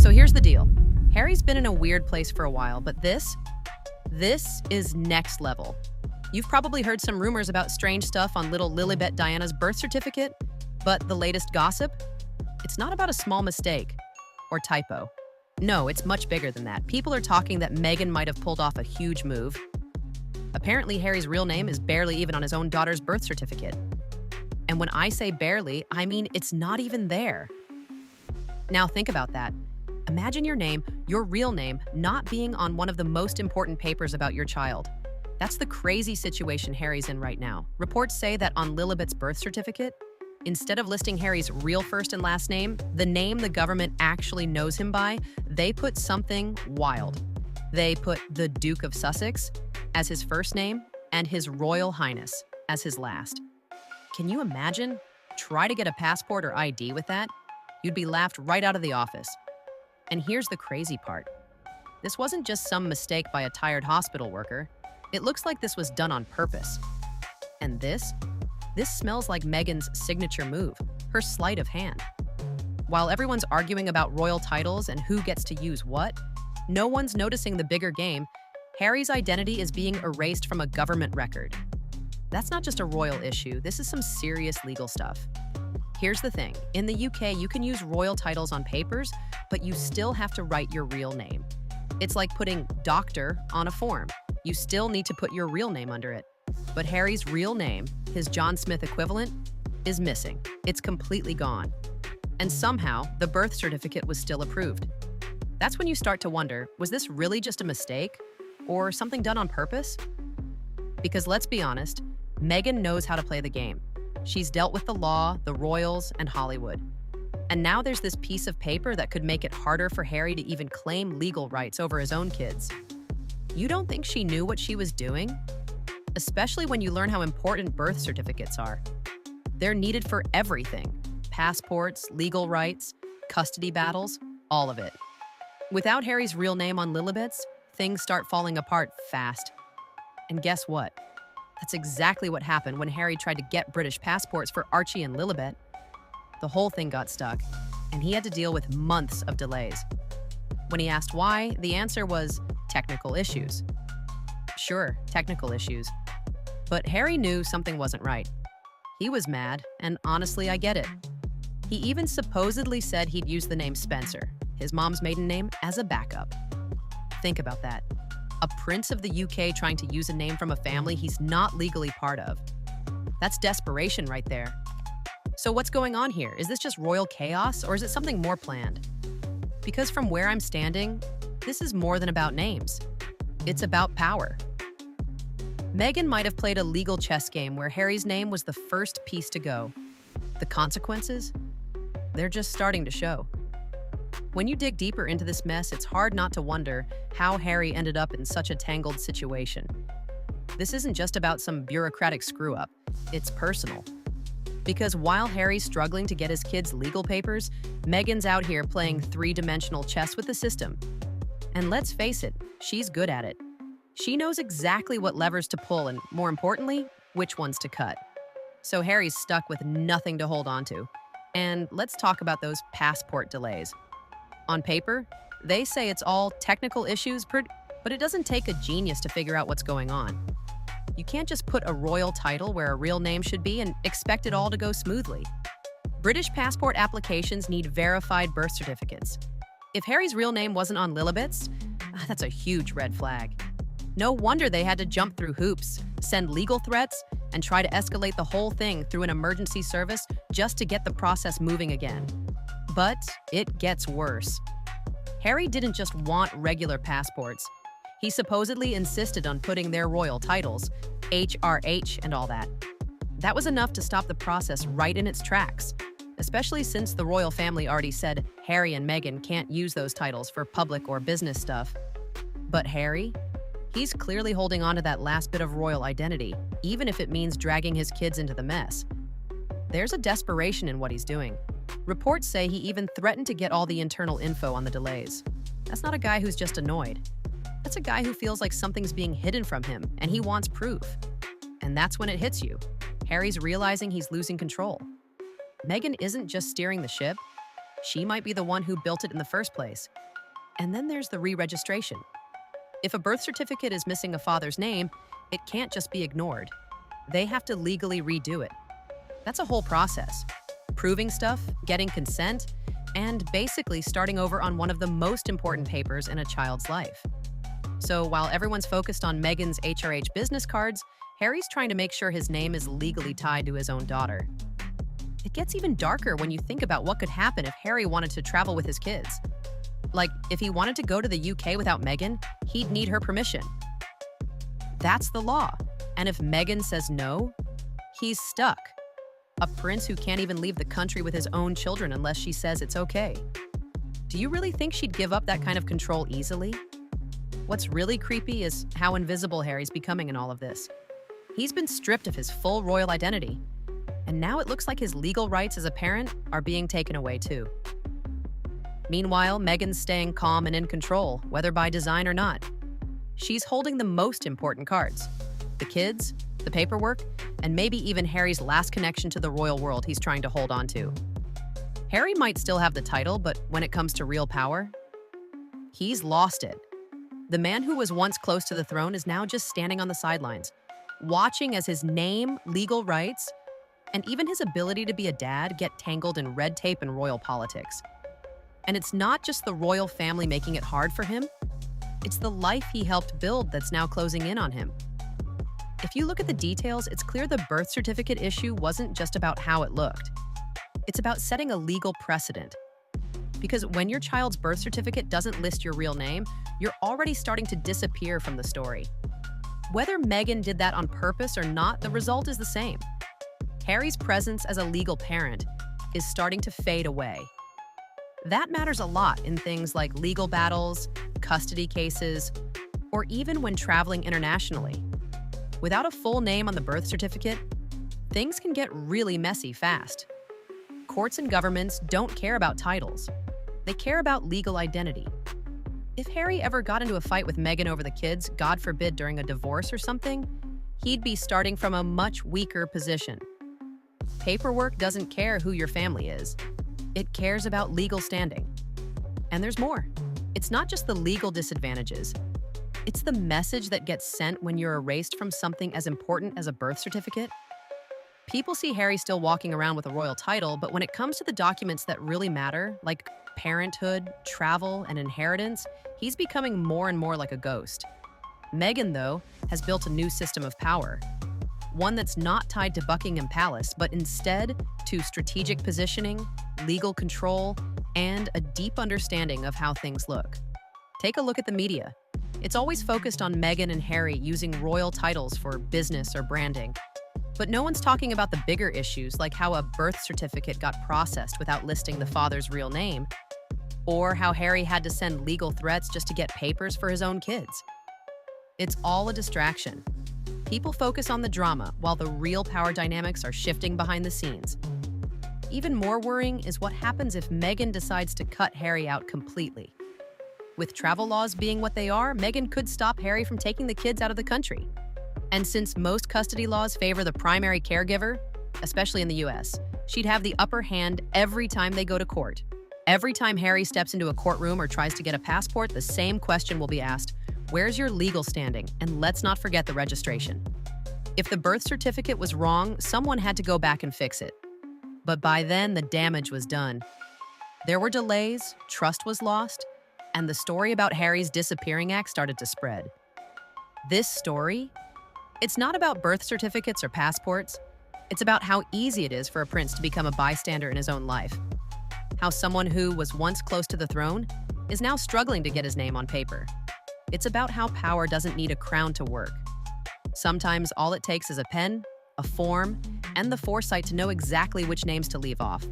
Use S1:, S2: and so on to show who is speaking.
S1: So here's the deal. Harry's been in a weird place for a while, but this is next level. You've probably heard some rumors about strange stuff on little Lilibet Diana's birth certificate, but the latest gossip? It's not about a small mistake or typo. No, it's much bigger than that. People are talking that Meghan might have pulled off a huge move. Apparently, Harry's real name is barely even on his own daughter's birth certificate. And when I say barely, I mean it's not even there. Now think about that. Imagine your name, your real name, not being on one of the most important papers about your child. That's the crazy situation Harry's in right now. Reports say that on Lilibet's birth certificate, instead of listing Harry's real first and last name, the name the government actually knows him by, they put something wild. They put the Duke of Sussex as his first name and His Royal Highness as his last. Can you imagine? Try to get a passport or ID with that? You'd be laughed right out of the office. And here's the crazy part. This wasn't just some mistake by a tired hospital worker. It looks like this was done on purpose. And this smells like Meghan's signature move, her sleight of hand. While everyone's arguing about royal titles and who gets to use what, no one's noticing the bigger game. Harry's identity is being erased from a government record. That's not just a royal issue, this is some serious legal stuff. Here's the thing, in the UK, you can use royal titles on papers, but you still have to write your real name. It's like putting doctor on a form. You still need to put your real name under it. But Harry's real name, his John Smith equivalent, is missing. It's completely gone. And somehow, the birth certificate was still approved. That's when you start to wonder, was this really just a mistake? Or something done on purpose? Because let's be honest, Meghan knows how to play the game. She's dealt with the law, the royals, and Hollywood. And now there's this piece of paper that could make it harder for Harry to even claim legal rights over his own kids. You don't think she knew what she was doing? Especially when you learn how important birth certificates are. They're needed for everything. Passports, legal rights, custody battles, all of it. Without Harry's real name on Lilibet's, things start falling apart fast. And guess what? That's exactly what happened when Harry tried to get British passports for Archie and Lilibet. The whole thing got stuck, and he had to deal with months of delays. When he asked why, the answer was technical issues. Sure, technical issues. But Harry knew something wasn't right. He was mad, and honestly, I get it. He even supposedly said he'd use the name Spencer, his mom's maiden name, as a backup. Think about that. A prince of the UK trying to use a name from a family he's not legally part of. That's desperation right there. So what's going on here? Is this just royal chaos, or is it something more planned? Because from where I'm standing, this is more than about names. It's about power. Meghan might have played a legal chess game where Harry's name was the first piece to go. The consequences? They're just starting to show. When you dig deeper into this mess, it's hard not to wonder how Harry ended up in such a tangled situation. This isn't just about some bureaucratic screw-up. It's personal. Because while Harry's struggling to get his kids' legal papers, Meghan's out here playing three-dimensional chess with the system. And let's face it, she's good at it. She knows exactly what levers to pull and, more importantly, which ones to cut. So Harry's stuck with nothing to hold on to. And let's talk about those passport delays. On paper, they say it's all technical issues, but it doesn't take a genius to figure out what's going on. You can't just put a royal title where a real name should be and expect it all to go smoothly. British passport applications need verified birth certificates. If Harry's real name wasn't on Lilibet's, that's a huge red flag. No wonder they had to jump through hoops, send legal threats, and try to escalate the whole thing through an emergency service just to get the process moving again. But it gets worse. Harry didn't just want regular passports. He supposedly insisted on putting their royal titles, HRH and all that. That was enough to stop the process right in its tracks, especially since the royal family already said Harry and Meghan can't use those titles for public or business stuff. But Harry? He's clearly holding on to that last bit of royal identity, even if it means dragging his kids into the mess. There's a desperation in what he's doing. Reports say he even threatened to get all the internal info on the delays. That's not a guy who's just annoyed. That's a guy who feels like something's being hidden from him, and he wants proof. And that's when it hits you. Harry's realizing he's losing control. Meghan isn't just steering the ship, She might be the one who built it in the first place. And then there's the re-registration. If a birth certificate is missing a father's name, it can't just be ignored. They have to legally redo it. That's a whole process. Proving stuff, getting consent, and basically starting over on one of the most important papers in a child's life. So while everyone's focused on Meghan's HRH business cards, Harry's trying to make sure his name is legally tied to his own daughter. It gets even darker when you think about what could happen if Harry wanted to travel with his kids. Like, if he wanted to go to the UK without Meghan, he'd need her permission. That's the law. And if Meghan says no, he's stuck. A prince who can't even leave the country with his own children unless she says it's okay. Do you really think she'd give up that kind of control easily? What's really creepy is how invisible Harry's becoming in all of this. He's been stripped of his full royal identity, and now it looks like his legal rights as a parent are being taken away too. Meanwhile, Meghan's staying calm and in control, whether by design or not. She's holding the most important cards: the kids, the paperwork, and maybe even Harry's last connection to the royal world he's trying to hold on to. Harry might still have the title, but when it comes to real power, he's lost it. The man who was once close to the throne is now just standing on the sidelines, watching as his name, legal rights, and even his ability to be a dad get tangled in red tape and royal politics. And it's not just the royal family making it hard for him, it's the life he helped build that's now closing in on him. If you look at the details, it's clear the birth certificate issue wasn't just about how it looked. It's about setting a legal precedent. Because when your child's birth certificate doesn't list your real name, you're already starting to disappear from the story. Whether Meghan did that on purpose or not, the result is the same. Harry's presence as a legal parent is starting to fade away. That matters a lot in things like legal battles, custody cases, or even when traveling internationally. Without a full name on the birth certificate, things can get really messy fast. Courts and governments don't care about titles. They care about legal identity. If Harry ever got into a fight with Meghan over the kids, God forbid during a divorce or something, he'd be starting from a much weaker position. Paperwork doesn't care who your family is. It cares about legal standing. And there's more. It's not just the legal disadvantages. It's the message that gets sent when you're erased from something as important as a birth certificate. People see Harry still walking around with a royal title, but when it comes to the documents that really matter, like parenthood, travel, and inheritance, he's becoming more and more like a ghost. Meghan, though, has built a new system of power. One that's not tied to Buckingham Palace, but instead to strategic positioning, legal control, and a deep understanding of how things look. Take a look at the media. It's always focused on Meghan and Harry using royal titles for business or branding. But no one's talking about the bigger issues, like how a birth certificate got processed without listing the father's real name, or how Harry had to send legal threats just to get papers for his own kids. It's all a distraction. People focus on the drama while the real power dynamics are shifting behind the scenes. Even more worrying is what happens if Meghan decides to cut Harry out completely. With travel laws being what they are, Meghan could stop Harry from taking the kids out of the country. And since most custody laws favor the primary caregiver, especially in the US, she'd have the upper hand every time they go to court. Every time Harry steps into a courtroom or tries to get a passport, the same question will be asked: where's your legal standing? And let's not forget the registration. If the birth certificate was wrong, someone had to go back and fix it. But by then, the damage was done. There were delays, trust was lost, and the story about Harry's disappearing act started to spread. This story, it's not about birth certificates or passports. It's about how easy it is for a prince to become a bystander in his own life. How someone who was once close to the throne is now struggling to get his name on paper. It's about how power doesn't need a crown to work. Sometimes all it takes is a pen, a form, and the foresight to know exactly which names to leave off.